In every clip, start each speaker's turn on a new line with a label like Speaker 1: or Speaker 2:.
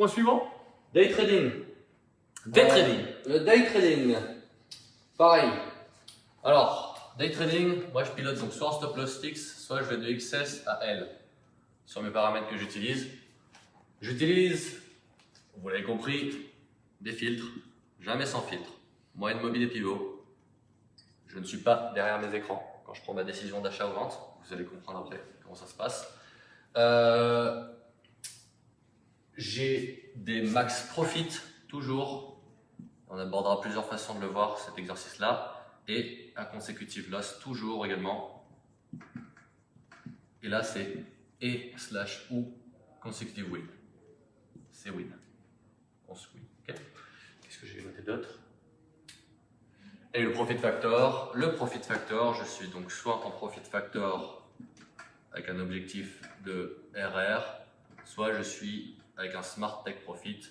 Speaker 1: Point suivant.
Speaker 2: Day trading. Day trading. Le day trading. Pareil. Alors, day trading, moi je pilote donc soit en stop loss fixe, soit je vais de XS à L. Sur mes paramètres que j'utilise. J'utilise, vous l'avez compris, des filtres. Jamais sans filtre. Moyenne mobile et pivot. Je ne suis pas derrière mes écrans quand je prends ma décision d'achat ou vente. Vous allez comprendre après comment ça se passe. J'ai des max profit toujours. On abordera plusieurs façons de le voir cet exercice-là. Et un consecutive loss toujours également. Et là c'est et/ou consecutive win. C'est win. On se win. Okay. Qu'est-ce que j'ai noté d'autre? Et le profit factor. Le profit factor, je suis donc soit en profit factor avec un objectif de RR, soit je suis avec un smart take profit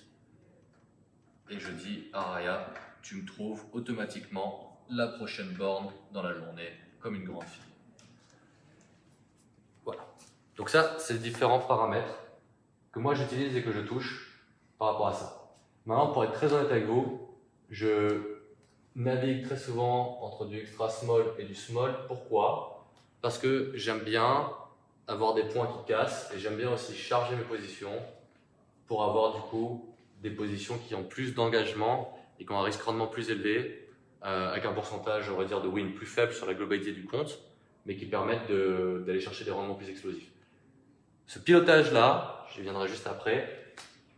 Speaker 2: et je dis à Raya, tu me trouves automatiquement la prochaine borne dans la journée comme une grande fille. Voilà. Donc ça, c'est les différents paramètres que moi j'utilise et que je touche par rapport à ça. Maintenant, pour être très honnête avec vous, je navigue très souvent entre du extra small et du small. Pourquoi? Parce que j'aime bien avoir des points qui cassent et j'aime bien aussi charger mes positions pour avoir du coup des positions qui ont plus d'engagement et qui ont un risque rendement plus élevé avec un pourcentage, on va dire, de win plus faible sur la globalité du compte, mais qui permettent d'aller chercher des rendements plus explosifs. Ce pilotage-là, j'y viendrai juste après,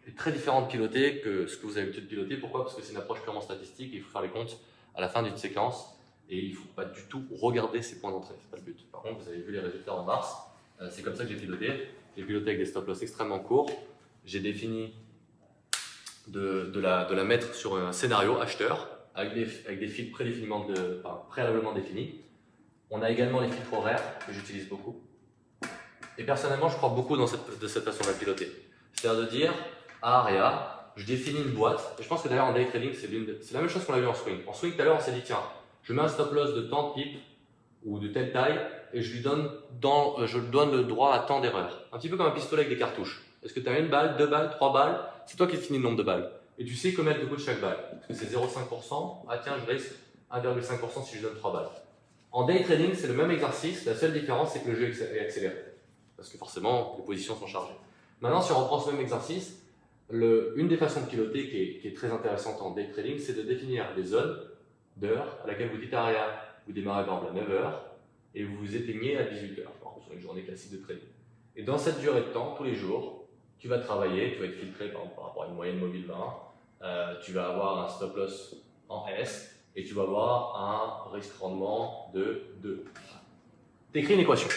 Speaker 2: est très différent de piloter que ce que vous avez l'habitude de piloter. Pourquoi? Parce que c'est une approche purement statistique et il faut faire les comptes à la fin d'une séquence et il ne faut pas du tout regarder ses points d'entrée, c'est pas le but. Par contre, vous avez vu les résultats en mars, c'est comme ça que j'ai piloté. J'ai piloté avec des stop loss extrêmement courts. J'ai défini de la mettre sur un scénario acheteur avec des filtres préalablement définis. On a également les filtres horaires que j'utilise beaucoup. Et personnellement, je crois beaucoup de cette façon de piloter. C'est-à-dire de dire à Aria, je définis une boîte. Et je pense que d'ailleurs en day trading, c'est la même chose qu'on a vu en swing. En swing, tout à l'heure, on s'est dit tiens, je mets un stop loss de tant de pips ou de telle taille et je lui donne le droit à tant d'erreurs. Un petit peu comme un pistolet avec des cartouches. Est-ce que tu as une balle, 2 balles, 3 balles? C'est toi qui définis le nombre de balles. Et tu sais combien te coûte chaque balle. Parce que c'est 0,5%. Ah tiens, je risque 1,5% si je donne 3 balles. En day trading, c'est le même exercice. La seule différence, c'est que le jeu est accéléré. Parce que forcément, les positions sont chargées. Maintenant, si on reprend ce même exercice, une des façons de piloter qui est très intéressante en day trading, c'est de définir des zones d'heures à laquelle vous dites à Aria, vous démarrez par exemple à 9 h et vous vous éteignez à 18 h, sur une journée classique de trading. Et dans cette durée de temps, tous les jours, tu vas travailler, tu vas être filtré par rapport à une moyenne mobile 20, tu vas avoir un stop loss en S et tu vas avoir un risque rendement de 2. Tu écris une équation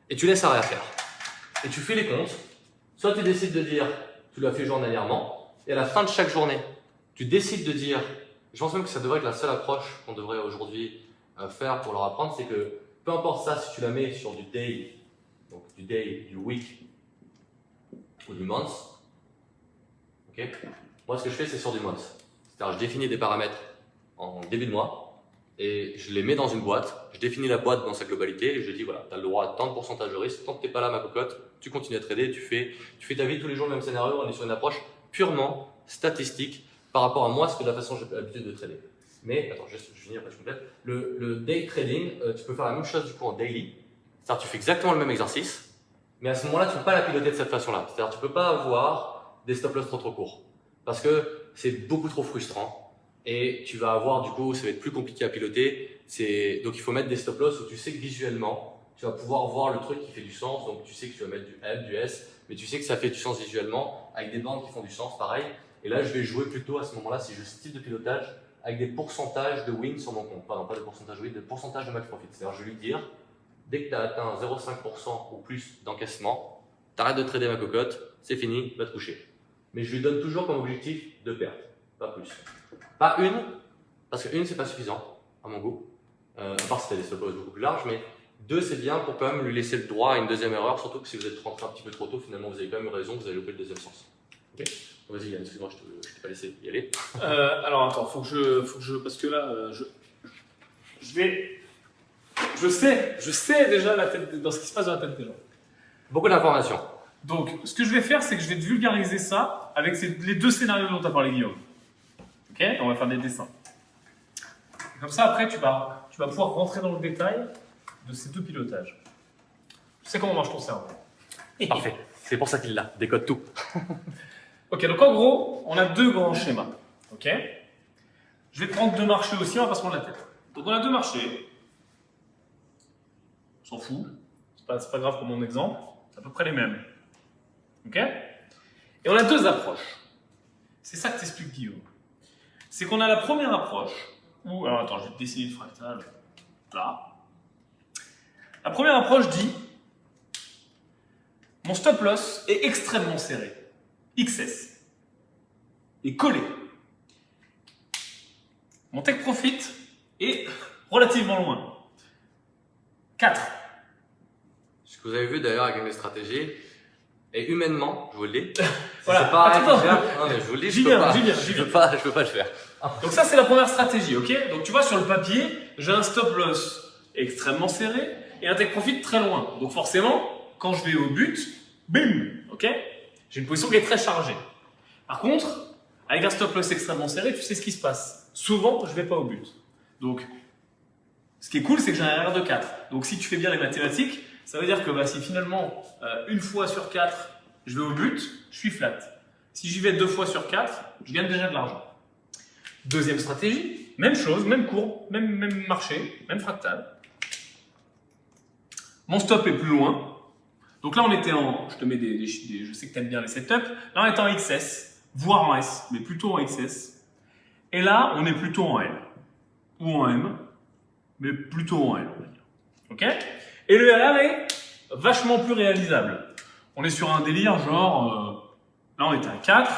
Speaker 2: et tu laisses Aria faire. Et tu fais les comptes. Soit tu décides de dire, tu l'as fait journalièrement, et à la fin de chaque journée, tu décides de dire, je pense même que ça devrait être la seule approche qu'on devrait aujourd'hui faire pour leur apprendre, c'est que peu importe ça, si tu la mets sur du day, donc du day, du week ou du month, okay, moi ce que je fais c'est sur du month. C'est-à-dire je définis des paramètres en début de mois et je les mets dans une boîte, je définis la boîte dans sa globalité et je dis voilà, tu as le droit à tant de pourcentage de risque, tant que tu n'es pas là ma cocotte, tu continues à trader, tu fais ta vie tous les jours le même scénario, on est sur une approche purement statistique par rapport à moi, ce que de la façon que j'ai l'habitude de trader. Mais, attends, je finis après je complète. Le day trading, tu peux faire la même chose du coup en daily, c'est-à-dire tu fais exactement le même exercice, mais à ce moment-là, tu ne peux pas la piloter de cette façon-là. C'est-à-dire tu ne peux pas avoir des stop loss trop courts parce que c'est beaucoup trop frustrant. Et tu vas avoir, du coup, ça va être plus compliqué à piloter. Donc, il faut mettre des stop loss où tu sais que visuellement, tu vas pouvoir voir le truc qui fait du sens. Donc, tu sais que tu vas mettre du M, du S, mais tu sais que ça fait du sens visuellement avec des bandes qui font du sens, pareil. Et là, je vais jouer plutôt à ce moment-là, si je ce type de pilotage, avec des pourcentages de win sur mon compte. Pardon, pas de pourcentage de win, de pourcentage de max profit. C'est-à-dire, je vais lui dire, dès que tu as atteint 0,5% ou plus d'encaissement, tu arrêtes de trader ma cocotte, c'est fini, va te coucher. Mais je lui donne toujours comme objectif de perte, pas plus. Pas une, parce que une c'est pas suffisant, à mon goût, à part si tu as des stop loss beaucoup plus larges, mais 2 c'est bien pour quand même lui laisser le droit à une deuxième erreur, surtout que si vous êtes rentré un petit peu trop tôt, finalement vous avez quand même eu raison, vous avez loupé le deuxième sens. Ok. Vas-y Yann, excuse-moi, je t'ai pas laissé y aller.
Speaker 1: Alors attends, faut que je parce que là, je sais déjà la tête, dans ce qui se passe dans la tête des gens.
Speaker 2: Beaucoup d'informations.
Speaker 1: Donc, ce que je vais faire, c'est que je vais te vulgariser ça avec les deux scénarios dont tu as parlé, Guillaume. Ok? On va faire des dessins. Et comme ça, après, tu vas pouvoir rentrer dans le détail de ces deux pilotages. Tu sais comment marche ton cerveau.
Speaker 2: Parfait. C'est pour ça qu'il l'a. Décode tout.
Speaker 1: Ok, donc en gros, on a deux grands schémas. Ok? Je vais prendre deux marchés aussi, on va pas se prendre la tête. Donc on a deux marchés. On s'en fout. C'est pas grave pour mon exemple. C'est à peu près les mêmes. Ok? Et on a deux approches. C'est ça que t'explique Guillaume. C'est qu'on a la première approche où, alors attends, je vais te dessiner une fractale. Là. La première approche dit mon stop loss est extrêmement serré. XS. Et collé. Mon take profit est relativement loin. 4.
Speaker 2: Ce que vous avez vu d'ailleurs avec mes stratégies, et humainement, je vous le dis,
Speaker 1: Voilà.
Speaker 2: c'est pas
Speaker 1: Attends,
Speaker 2: non, mais je vous le dis,
Speaker 1: j'y
Speaker 2: je
Speaker 1: viens.
Speaker 2: peux pas le faire.
Speaker 1: Donc ça, c'est la première stratégie, ok? Donc tu vois, sur le papier, j'ai un stop loss extrêmement serré et un take profit très loin. Donc forcément, quand je vais au but, bim, ok? J'ai une position qui est très chargée. Par contre, avec un stop loss extrêmement serré, tu sais ce qui se passe. Souvent, je vais pas au but. Donc, ce qui est cool, c'est que j'ai un RR de 4. Donc si tu fais bien les mathématiques, ça veut dire que si finalement, une fois sur 4, je vais au but, je suis flat. Si j'y vais 2 fois sur 4, je gagne déjà de l'argent. Deuxième stratégie, même chose, même courbe, même marché, même fractal. Mon stop est plus loin. Donc là, on était je te mets je sais que tu aimes bien les setups. Là, on est en XS, voire en S, mais plutôt en XS. Et là, on est plutôt en L. Ou en M, mais plutôt en L, on va dire. Ok? Et le LR est vachement plus réalisable. On est sur un délire genre, là on était à 4,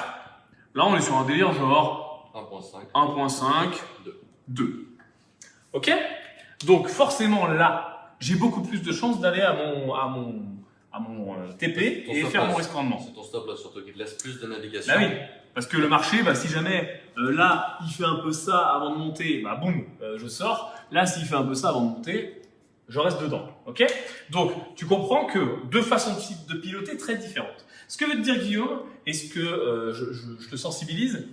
Speaker 1: là on est sur un délire genre 1.5, 2. Ok? Donc forcément là, j'ai beaucoup plus de chances d'aller à mon TP et faire mon risque rendement.
Speaker 2: C'est ton stop là surtout qui te laisse plus de navigation.
Speaker 1: Bah oui, parce que le marché, si jamais là il fait un peu ça avant de monter, boum, je sors. Là s'il fait un peu ça avant de monter, je reste dedans, ok? Donc, tu comprends que deux façons de piloter très différentes. Ce que veut te dire Guillaume, et ce que je te sensibilise,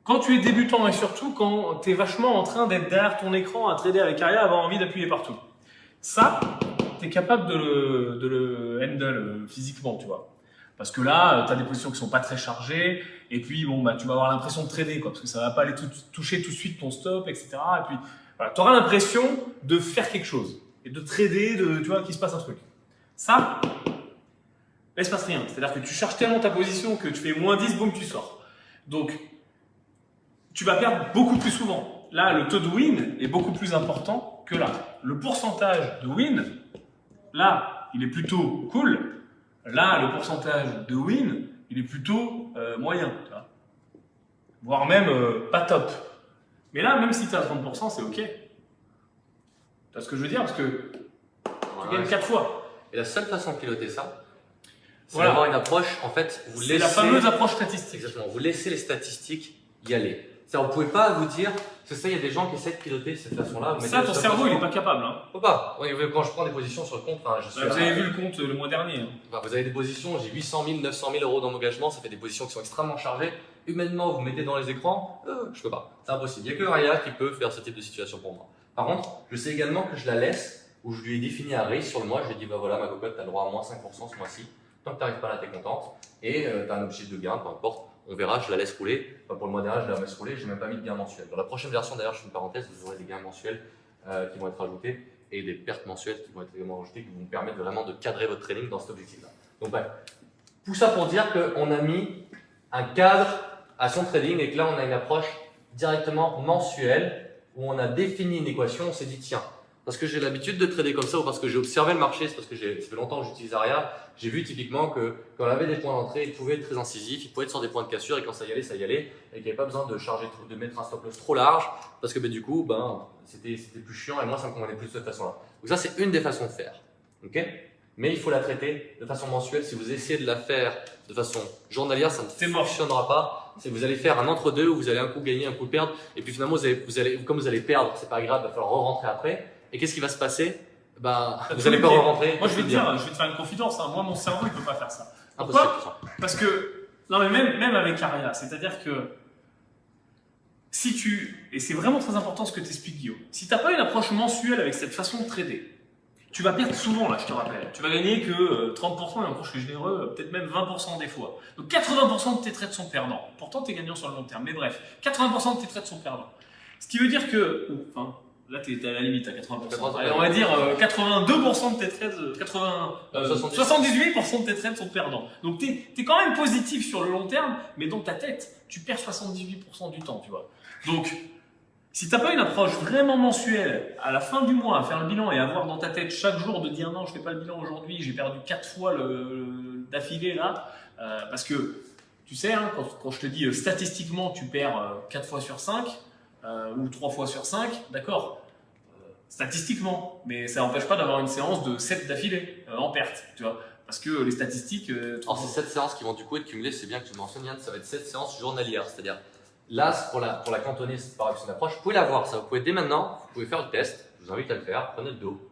Speaker 1: quand tu es débutant et surtout quand tu es vachement en train d'être derrière ton écran à trader avec Aria, avoir envie d'appuyer partout. Ça, tu es capable de le handle physiquement, tu vois. Parce que là, tu as des positions qui sont pas très chargées, et puis bon, tu vas avoir l'impression de trader, quoi, parce que ça va pas aller toucher tout de suite ton stop, etc. Et puis, voilà, tu auras l'impression de faire quelque chose. Et de trader, tu vois, qu'il se passe un truc. Ça, là, il se passe rien. C'est-à-dire que tu charges tellement ta position que tu fais moins 10, boum, tu sors. Donc, tu vas perdre beaucoup plus souvent. Là, le taux de win est beaucoup plus important que là. Le pourcentage de win, là, il est plutôt cool. Là, le pourcentage de win, il est plutôt moyen. Tu vois. Voire même pas top. Mais là, même si tu as 30%, c'est OK. Tu vois ce que je veux dire? Parce que tu gagnes 4 fois.
Speaker 2: Et la seule façon de piloter ça, c'est
Speaker 1: voilà.
Speaker 2: d'avoir une approche, en fait, vous laissez...
Speaker 1: C'est la fameuse approche statistique.
Speaker 2: Exactement, vous laissez les statistiques y aller. C'est-à-dire, vous pouvez pas vous dire, c'est ça, il y a des gens qui essaient de piloter de cette façon-là.
Speaker 1: Ça, ton cerveau, il est pas capable. Hein.
Speaker 2: Faut pas. Oui, quand je prends des positions sur le compte,
Speaker 1: vous avez vu le compte le mois dernier. Hein.
Speaker 2: Vous avez des positions, j'ai 800 000, 900 000 euros d'engagement, ça fait des positions qui sont extrêmement chargées. Humainement, vous mettez dans les écrans, je peux pas. C'est impossible. Il n'y a que Raya qui peut faire ce type de situation pour moi. Par contre, je sais également que je la laisse, où je lui ai défini un risque sur le mois, je lui ai dit, voilà, ma cocotte, tu as le droit à moins 5% ce mois-ci. Tant que tu n'arrives pas là, tu es contente. Et tu as un objectif de gain, peu importe. On verra, je la laisse rouler. Enfin, pour le mois dernier, je la laisse rouler, je n'ai même pas mis de gain mensuel. Dans la prochaine version, d'ailleurs, je fais une parenthèse, vous aurez des gains mensuels qui vont être ajoutés et des pertes mensuelles qui vont être également ajoutées, qui vont vous permettre vraiment de cadrer votre trading dans cet objectif-là. Donc bref, tout ça pour dire qu'on a mis un cadre à son trading et que là, on a une approche directement mensuelle où on a défini une équation, on s'est dit tiens, parce que j'ai l'habitude de trader comme ça ou parce que j'ai observé le marché, c'est parce que ça fait longtemps que j'utilise Aria, j'ai vu typiquement que quand on avait des points d'entrée, il pouvait être très incisif, il pouvait être sur des points de cassure et quand ça y allait, et qu'il n'y avait pas besoin de mettre un stop loss trop large parce que du coup, c'était plus chiant et moi ça me convenait plus de cette façon-là. Donc ça, c'est une des façons de faire. Ok? Mais il faut la traiter de façon mensuelle. Si vous essayez de la faire de façon journalière, ça ne fonctionnera pas. Vous allez faire un entre-deux où vous allez un coup gagner, un coup perdre. Et puis finalement, comme vous allez perdre, c'est pas grave, il va falloir re-rentrer après. Et qu'est-ce qui va se passer? Vous n'allez pas re-rentrer.
Speaker 1: Moi, je vais te faire une confidence. Hein. Moi, mon cerveau, il peut pas faire ça. Pourquoi? Parce que, non mais même avec Aria, c'est-à-dire que si et c'est vraiment très important ce que t'expliques Guillaume, si t'as pas une approche mensuelle avec cette façon de trader, tu vas perdre souvent là, je te rappelle. Tu vas gagner que 30%, et encore je suis généreux, peut-être même 20% des fois. Donc 80% de tes trades sont perdants. Pourtant tu es gagnant sur le long terme, mais bref, 80% de tes trades sont perdants. Ce qui veut dire que, enfin, là tu es à la limite à 80%. Allez, on va dire 82% de tes trades, 78% de tes trades sont perdants. Donc tu es quand même positif sur le long terme, mais dans ta tête, tu perds 78% du temps, tu vois. Donc, si tu n'as pas une approche vraiment mensuelle, à la fin du mois, à faire le bilan et avoir dans ta tête chaque jour de dire non, je ne fais pas le bilan aujourd'hui, j'ai perdu 4 fois d'affilée là, parce que tu sais, hein, quand je te dis statistiquement tu perds 4 fois sur 5 ou 3 fois sur 5, d'accord, statistiquement, mais ça n'empêche pas d'avoir une séance de 7 d'affilée en perte, tu vois. Parce que les statistiques.
Speaker 2: Alors, ces 7 séances qui vont du coup être cumulées, c'est bien que tu mentionnes, Yann, ça va être 7 séances journalières, c'est-à-dire. Là, pour la cantoniste par une approche, vous pouvez l'avoir, ça. Vous pouvez dès maintenant, vous pouvez faire le test. Je vous invite à le faire. Prenez le dos,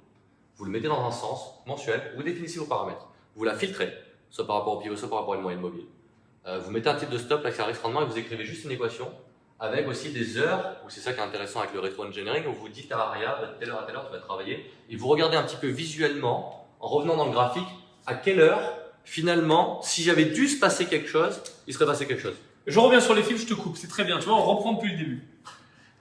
Speaker 2: vous le mettez dans un sens mensuel, vous définissez vos paramètres. Vous la filtrez, soit par rapport au pivot, soit par rapport à une moyenne mobile. Vous mettez un type de stop avec un risque rendement et vous écrivez juste une équation avec aussi des heures, où c'est ça qui est intéressant avec le rétro-engineering, où vous dites à Aria, de telle heure à telle heure, tu vas travailler, et vous regardez un petit peu visuellement, en revenant dans le graphique, à quelle heure, finalement, si j'avais dû se passer quelque chose, il serait passé quelque chose.
Speaker 1: Je reviens sur les fils, je te coupe, c'est très bien, tu vois, on reprend depuis le début.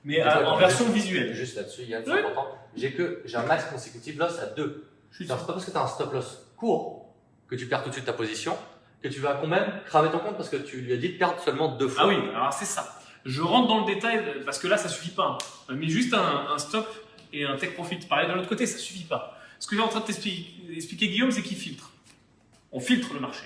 Speaker 1: Mais en version visuelle.
Speaker 2: Juste là-dessus, Yann, c'est important. J'ai un max consécutif loss à 2. C'est pas parce que tu as un stop loss court que tu perds tout de suite ta position, que tu vas quand même cramer ton compte parce que tu lui as dit de perdre seulement 2 fois.
Speaker 1: Ah oui, alors c'est ça. Je rentre dans le détail parce que là, ça suffit pas. Mais juste un stop et un take profit. Pareil, de l'autre côté, ça suffit pas. Ce que j'ai en train de t'expliquer, Guillaume, c'est qu'il filtre. On filtre le marché.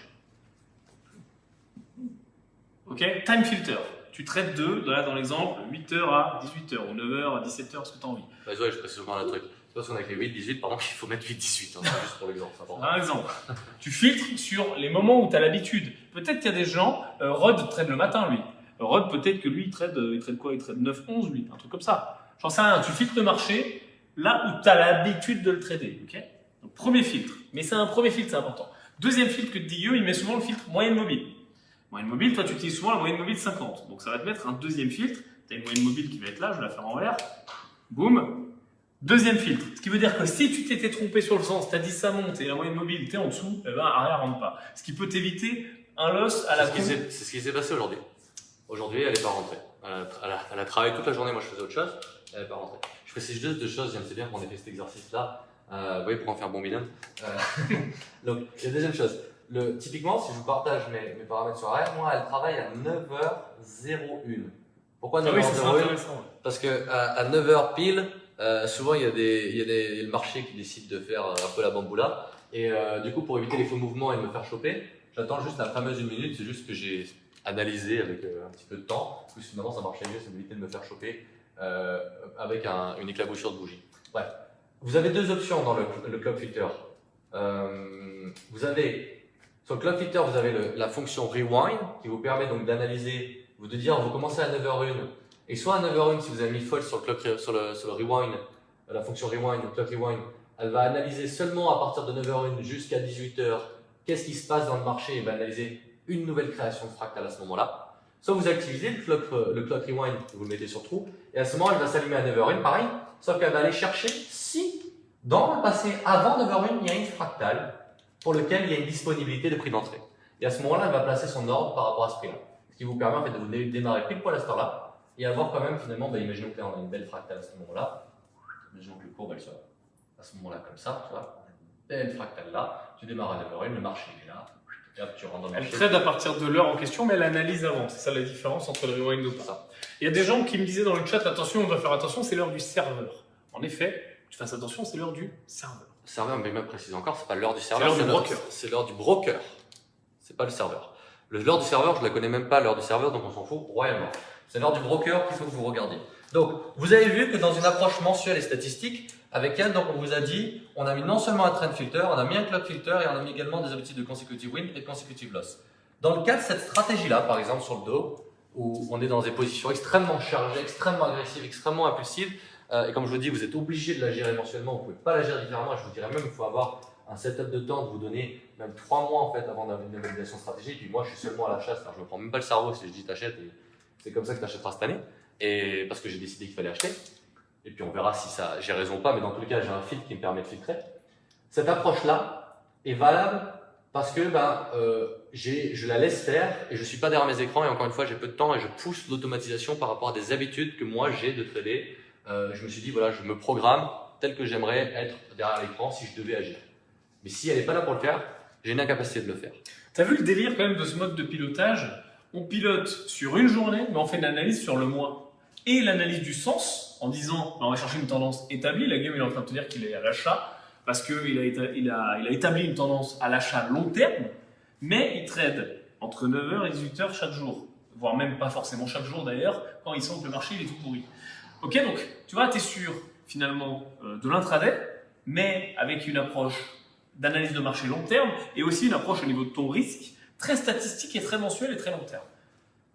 Speaker 1: Ok, time filter. Tu traites dans l'exemple, 8h à 18h ou 9h à 17h, ce que tu as envie.
Speaker 2: Bah, ouais, je précise encore un truc. C'est parce qu'on a écrit 8, 18, pardon, qu'il faut mettre 8, 18. Hein, juste pour l'exemple.
Speaker 1: Un exemple. Tu filtres sur les moments où tu as l'habitude. Peut-être qu'il y a des gens, Rod trade le matin, lui. Rod, peut-être que lui, il trade quoi? Il trade 9, 11, lui, un truc comme ça. J'en sais rien. Tu filtres le marché là où tu as l'habitude de le trader. Ok, donc, premier filtre. Mais c'est un premier filtre, c'est important. Deuxième filtre que te dit Guillaume, il met souvent le filtre moyenne mobile. Moyenne mobile, toi tu utilises souvent la moyenne mobile 50. Donc ça va te mettre un deuxième filtre. Tu as une moyenne mobile qui va être là, je vais la faire en vert. Boum. Deuxième filtre. Ce qui veut dire que si tu t'étais trompé sur le sens, tu as dit ça monte et la moyenne mobile, tu es en dessous, eh ben arrière rentre pas. Ce qui peut t'éviter un loss à la con.
Speaker 2: C'est ce qui s'est passé aujourd'hui. Aujourd'hui, elle n'est pas rentrée. Elle a travaillé toute la journée, moi je faisais autre chose, elle n'est pas rentrée. Je précise juste deux choses, c'est bien qu'on ait fait cet exercice-là. Vous voyez, pour en faire bon binôme. Donc, la deuxième chose. Typiquement, si je vous partage mes paramètres sur AR, moi, elle travaille à 9h01. Pourquoi 9h01? Parce que à 9h pile, souvent il y a le marché qui décide de faire un peu la bamboula. Et du coup, pour éviter les faux mouvements et de me faire choper, j'attends juste la fameuse 1 minute. C'est juste que j'ai analysé avec un petit peu de temps. Plus finalement, ça marchait mieux, c'est d'éviter de me faire choper avec une éclaboussure de bougie. Bref, vous avez deux options dans le clock filter. Sur le clock filter, vous avez la fonction rewind qui vous permet donc d'analyser, de dire vous commencez à 9h01 et soit à 9h01 si vous avez mis false sur le rewind, la fonction rewind, le clock rewind, elle va analyser seulement à partir de 9h01 jusqu'à 18h qu'est-ce qui se passe dans le marché et va analyser une nouvelle création de fractal à ce moment-là. Soit vous activez le clock rewind, vous le mettez sur true et à ce moment elle va s'allumer à 9h01 pareil, sauf qu'elle va aller chercher si dans le passé avant 9h01 il y a une fractale pour lequel il y a une disponibilité de prix d'entrée. Et à ce moment-là, elle va placer son ordre par rapport à ce prix-là. Ce qui vous permet en fait de vous démarrer pile poil à ce temps-là et avoir quand même finalement, imaginons que là on a une belle fractale à ce moment-là. Imaginons que le cours elle soit à ce moment-là comme ça, tu vois. Belle fractale là, tu démarres à 9h01, le marché est là, et hop, tu rentres dans le marché.
Speaker 1: Elle trade à partir de l'heure en question, mais elle analyse avant. C'est ça la différence entre le rewind ou pas. Il y a des gens qui me disaient dans le chat, attention, on doit faire attention, c'est l'heure du serveur. En effet, tu fasses attention, c'est l'heure du serveur.
Speaker 2: Serveur, mais même précise encore, c'est pas l'heure du serveur, c'est l'heure du broker. C'est pas le serveur. L'heure du serveur, je la connais même pas, l'heure du serveur, donc on s'en fout royalement. C'est l'heure du broker qu'il faut que vous regardiez. Donc, vous avez vu que dans une approche mensuelle et statistique, avec elle, donc on vous a dit, on a mis non seulement un trend filter, on a mis un clock filter et on a mis également des objectifs de consecutive win et de consecutive loss. Dans le cas de cette stratégie-là, par exemple sur le dos, où on est dans des positions extrêmement chargées, extrêmement agressives, extrêmement impulsives, et comme je vous dis, vous êtes obligé de la gérer mensuellement, vous ne pouvez pas la gérer différemment. Je vous dirais même qu'il faut avoir un setup de temps, de vous donner même 3 mois en fait avant d'avoir une validation stratégique. Puis moi, je suis seulement à la chasse, alors je me prends même pas le cerveau si je dis t'achètes et c'est comme ça que t'achèteras cette année. Et parce que j'ai décidé qu'il fallait acheter. Et puis on verra si ça, j'ai raison ou pas, mais dans tous les cas, j'ai un filtre qui me permet de filtrer. Cette approche-là est valable parce que je la laisse faire et je suis pas derrière mes écrans et encore une fois, j'ai peu de temps et je pousse l'automatisation par rapport à des habitudes que moi j'ai de trader. Je me suis dit, voilà, je me programme tel que j'aimerais être derrière l'écran si je devais agir. Mais si elle n'est pas là pour le faire, j'ai une incapacité de le faire.
Speaker 1: T'as vu le délire quand même de ce mode de pilotage? On pilote sur une journée, mais on fait une analyse sur le mois. Et l'analyse du sens, en disant, on va chercher une tendance établie. La game, il est en train de te dire qu'il est à l'achat, parce qu'il a établi une tendance à l'achat long terme, mais il trade entre 9h et 18h chaque jour. Voire même pas forcément chaque jour d'ailleurs, quand il sent que le marché il est tout pourri. Ok, donc tu vois, tu es sûr finalement de l'intraday, mais avec une approche d'analyse de marché long terme et aussi une approche au niveau de ton risque très statistique et très mensuelle et très long terme.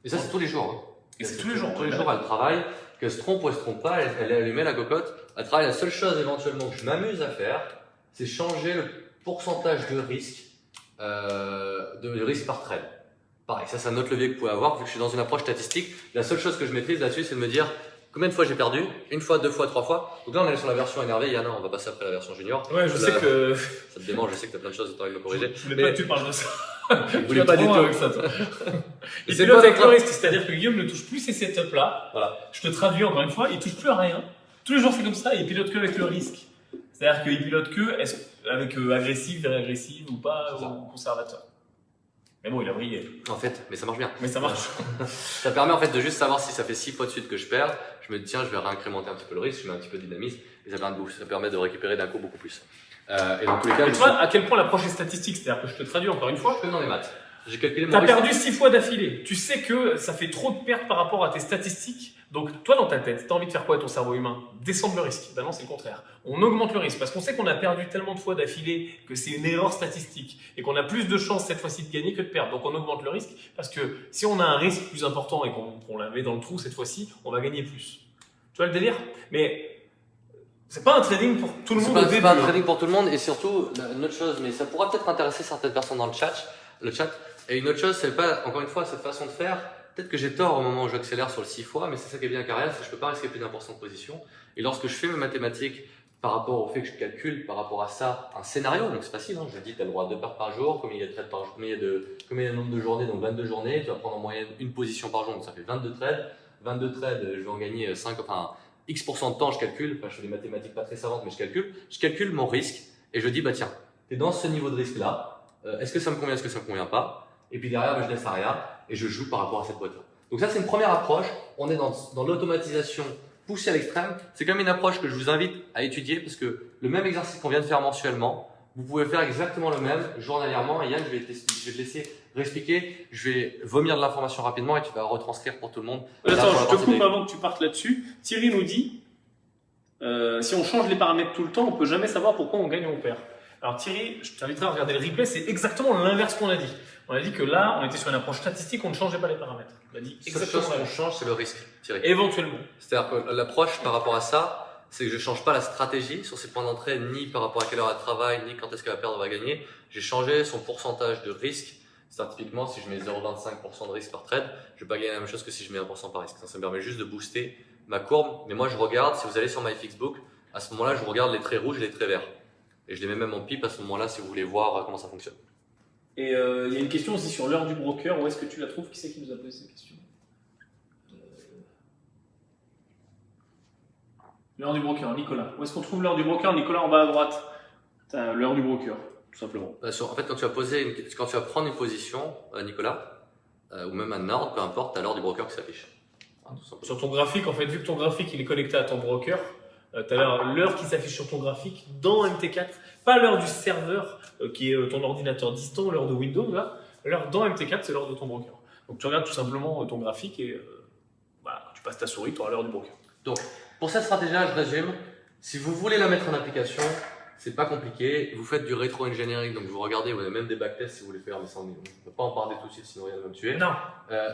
Speaker 2: Et ça, c'est tous les jours. Hein.
Speaker 1: Et c'est tous les jours.
Speaker 2: Tous les jours, elle travaille, qu'elle se trompe ou elle se trompe pas, elle met la cocotte. Elle travaille. La seule chose éventuellement que je m'amuse à faire, c'est changer le pourcentage de risque par trade. Pareil, ça c'est un autre levier que vous pouvez avoir vu que je suis dans une approche statistique. La seule chose que je maîtrise là-dessus, c'est de me dire combien de fois j'ai perdu, une fois, 2 fois, 3 fois. Donc là, on est sur la version énervée. Yann, on va passer après la version junior.
Speaker 1: Ouais, je sais que
Speaker 2: ça te démange. Je sais que tu as plein de choses que tu as envie de me corriger.
Speaker 1: Je voulais pas que tu parles de ça.
Speaker 2: Je voulais pas du tout
Speaker 1: avec ça, toi. Et
Speaker 2: c'est
Speaker 1: pilote
Speaker 2: pas
Speaker 1: avec le risque, c'est-à-dire que Guillaume ne touche plus ces setups-là.
Speaker 2: Voilà.
Speaker 1: Je te traduis encore une fois, il touche plus à rien. Tous les jours, c'est comme ça, il pilote que avec le risque. C'est-à-dire qu'il pilote que avec agressif, vers agressif ou pas, ou conservateur. Mais bon, il a brillé.
Speaker 2: En fait, mais ça marche bien.
Speaker 1: Mais ça marche.
Speaker 2: Ça permet en fait de juste savoir si ça fait 6 fois de suite que je perds. Je me dis tiens, je vais réincrémenter un petit peu le risque, je mets un petit peu de dynamisme et ça permet de récupérer d'un coup beaucoup plus. Et dans tous les cas,
Speaker 1: tu vois à quel point l'approche est statistique, c'est-à-dire que je te traduis encore une fois.
Speaker 2: Je fais dans les maths. J'ai calculé mon
Speaker 1: risque.
Speaker 2: T'as
Speaker 1: perdu 6 fois d'affilée. Tu sais que ça fait trop de pertes par rapport à tes statistiques. Donc, toi, dans ta tête, tu as envie de faire quoi à ton cerveau humain? Descendre le risque. Ben non, c'est le contraire. On augmente le risque parce qu'on sait qu'on a perdu tellement de fois d'affilée que c'est une erreur statistique et qu'on a plus de chances cette fois-ci de gagner que de perdre. Donc, on augmente le risque parce que si on a un risque plus important et qu'on la met dans le trou cette fois-ci, on va gagner plus. Tu vois le délire? Mais c'est pas un trading pour tout le monde.
Speaker 2: C'est pas un trading pour tout le monde et surtout, une autre chose, mais ça pourra peut-être intéresser certaines personnes dans le chat. Et une autre chose, c'est pas, encore une fois, cette façon de faire. Peut-être que j'ai tort au moment où j'accélère sur le 6 fois, mais c'est ça qui est bien carrière, c'est que je peux pas risquer plus d'1% de position. Et lorsque je fais mes mathématiques par rapport au fait que je calcule, par rapport à ça, un scénario, donc c'est facile, hein, je dis, tu as le droit à 2 pertes par jour, combien il y a de trades par jour, combien il y a de nombre de journées, donc 22 journées, tu vas prendre en moyenne une position par jour, donc ça fait 22 trades. 22 trades, je vais en gagner 5, enfin, X% de temps, je calcule, enfin, je fais des mathématiques pas très savantes, mais je calcule mon risque, et je dis, bah tiens, tu es dans ce niveau de risque-là, est-ce que ça me convient, est-ce que ça me convient pas? Et puis derrière, je laisse arrière et je joue par rapport à cette boîte-là. Donc ça, c'est une première approche. On est dans l'automatisation poussée à l'extrême. C'est quand même une approche que je vous invite à étudier parce que le même exercice qu'on vient de faire mensuellement, vous pouvez faire exactement le même journalièrement. Et Yann, je vais te laisser réexpliquer. Je vais vomir de l'information rapidement et tu vas retranscrire pour tout le monde.
Speaker 1: Attends, je te coupe avant que tu partes là-dessus. Thierry nous dit, si on change les paramètres tout le temps, on peut jamais savoir pourquoi on gagne ou on perd. Alors Thierry, je t'inviterai à regarder le replay, c'est exactement l'inverse qu'on a dit. On a dit que là, on était sur une approche statistique, on ne changeait pas les paramètres. On a dit exactement
Speaker 2: la seule chose qu'on change, c'est le risque, Thierry.
Speaker 1: Éventuellement.
Speaker 2: C'est-à-dire que l'approche par rapport à ça, c'est que je ne change pas la stratégie sur ses points d'entrée, ni par rapport à quelle heure elle travaille, ni quand est-ce qu'elle va perdre ou va gagner. J'ai changé son pourcentage de risque. C'est-à-dire typiquement, si je mets 0,25% de risque par trade, je ne vais pas gagner la même chose que si je mets 1% par risque. Ça me permet juste de booster ma courbe. Mais moi, je regarde, si vous allez sur MyFixBook, à ce moment-là, je regarde les traits rouges et les traits verts. Et je les mets même en pipe à ce moment-là si vous voulez voir comment ça fonctionne.
Speaker 1: Et il y a une question aussi sur l'heure du broker. Où est-ce que tu la trouves? Qui c'est qui nous a posé cette question? L'heure du broker, Nicolas. Où est-ce qu'on trouve l'heure du broker? Nicolas, en bas à droite. T'as l'heure du broker, tout simplement.
Speaker 2: En fait, quand tu vas prendre une position, Nicolas, ou même un ordre, peu importe, tu as l'heure du broker qui s'affiche.
Speaker 1: Sur ton graphique, en fait, vu que ton graphique il est connecté à ton broker, tu as l'heure qui s'affiche sur ton graphique dans MT4, pas l'heure du serveur qui est ton ordinateur distant, l'heure de Windows, là. L'heure dans MT4, c'est l'heure de ton broker. Donc tu regardes tout simplement ton graphique et voilà, quand tu passes ta souris, tu auras l'heure du broker.
Speaker 2: Donc, pour cette stratégie-là, je résume. Si vous voulez la mettre en application, c'est pas compliqué. Vous faites du rétro-engineering, donc vous regardez, vous avez même des backtests si vous voulez faire, mais ça, on ne peut pas en parler tout de suite, sinon rien va me tuer.
Speaker 1: Non.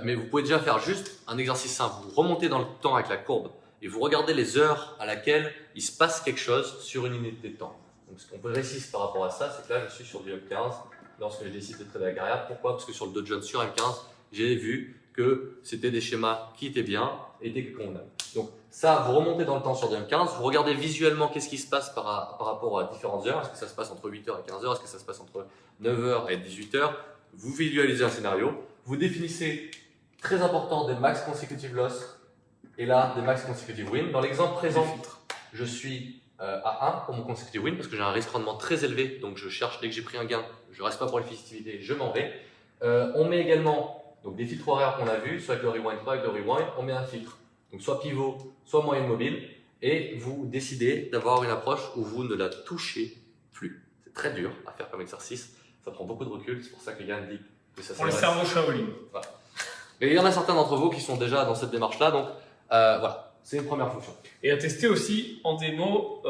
Speaker 2: Mais vous pouvez déjà faire juste un exercice simple. Vous remontez dans le temps avec la courbe et vous regardez les heures à laquelle il se passe quelque chose sur une unité de temps. Donc ce qu'on peut réussir par rapport à ça, c'est que là je suis sur du M15 lorsque je décide de trader la carrière. Pourquoi? Parce que sur le Dow Jones sur M15, j'ai vu que c'était des schémas qui étaient bien et étaient convenables. Donc ça, vous remontez dans le temps sur du M15, vous regardez visuellement qu'est-ce qui se passe par rapport à différentes heures. Est-ce que ça se passe entre 8h et 15h? Est-ce que ça se passe entre 9h et 18h? Vous visualisez un scénario, vous définissez, très important, des max consecutive loss et là des max consecutive win. Dans l'exemple présent, je suis à 1 pour mon consecutive win parce que j'ai un risque rendement très élevé, donc je cherche, dès que j'ai pris un gain, je ne reste pas pour les festivités, je m'en vais. On met également donc, des filtres horaires qu'on a vus, soit avec le rewind, soit avec le rewind, on met un filtre, donc soit pivot, soit moyenne mobile, et vous décidez d'avoir une approche où vous ne la touchez plus. C'est très dur à faire comme exercice, ça prend beaucoup de recul, c'est pour ça que Yann dit que ça
Speaker 1: pour le cerveau Shaolin.
Speaker 2: Voilà. Mais il y en a certains d'entre vous qui sont déjà dans cette démarche-là, donc voilà, c'est une première fonction.
Speaker 1: Et à tester aussi en démo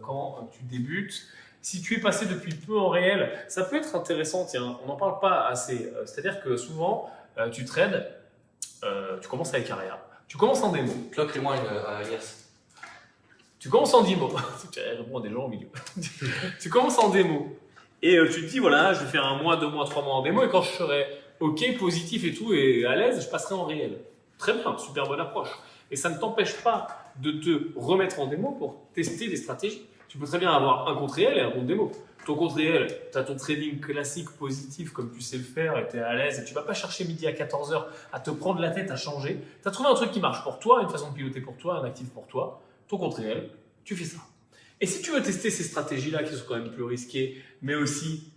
Speaker 1: quand tu débutes. Si tu es passé depuis peu en réel, ça peut être intéressant, tiens, on n'en parle pas assez. C'est-à-dire que souvent, tu trades, tu commences avec Aria, tu commences en démo.
Speaker 2: Clock rewind, yes.
Speaker 1: Tu commences en démo, tu réponds à des gens au milieu. Tu commences en démo et tu te dis, voilà, je vais faire 1 mois, 2 mois, 3 mois en démo et quand je serai OK, positif et tout et à l'aise, je passerai en réel. Très bien, super bonne approche. Et ça ne t'empêche pas de te remettre en démo pour tester des stratégies. Tu peux très bien avoir un compte réel et un compte démo. Ton compte réel, tu as ton trading classique positif comme tu sais le faire et tu es à l'aise et tu ne vas pas chercher midi à 14h à te prendre la tête, à changer. Tu as trouvé un truc qui marche pour toi, une façon de piloter pour toi, un actif pour toi. Ton compte réel, tu fais ça. Et si tu veux tester ces stratégies-là qui sont quand même plus risquées, mais aussi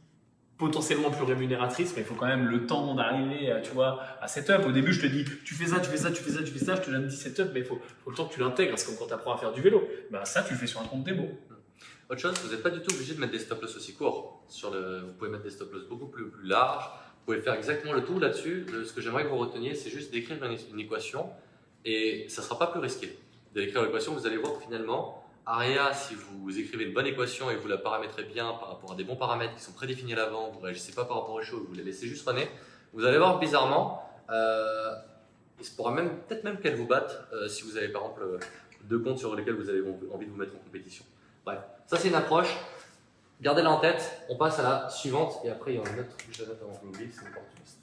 Speaker 1: potentiellement plus rémunératrices, mais il faut quand même le temps d'arriver à setup. Au début, je te dis, tu fais ça, tu fais ça, tu fais ça, tu fais ça, je te donne 10 setup, mais il faut le temps que tu l'intègres. C'est comme quand tu apprends à faire du vélo. Ben, ça, tu le fais sur un compte démo.
Speaker 2: Autre chose, vous n'êtes pas du tout obligé de mettre des stop loss aussi courts. Vous pouvez mettre des stop loss beaucoup plus larges. Vous pouvez faire exactement le tout là-dessus. Ce que j'aimerais que vous reteniez, c'est juste d'écrire une équation et ça ne sera pas plus risqué. D'écrire l'équation, vous allez voir que finalement, Aria, si vous écrivez une bonne équation et vous la paramétrez bien par rapport à des bons paramètres qui sont prédéfinis à l'avant, vous ne réagissez pas par rapport aux choses, vous les laissez juste runner, vous allez voir bizarrement, il se pourra peut-être même qu'elle vous batte si vous avez par exemple 2 comptes sur lesquels vous avez envie de vous mettre en compétition. Bref, ça c'est une approche, gardez-la en tête, on passe à la suivante et après il y a un autre que je note avant que je l'oublie, c'est l'opportuniste.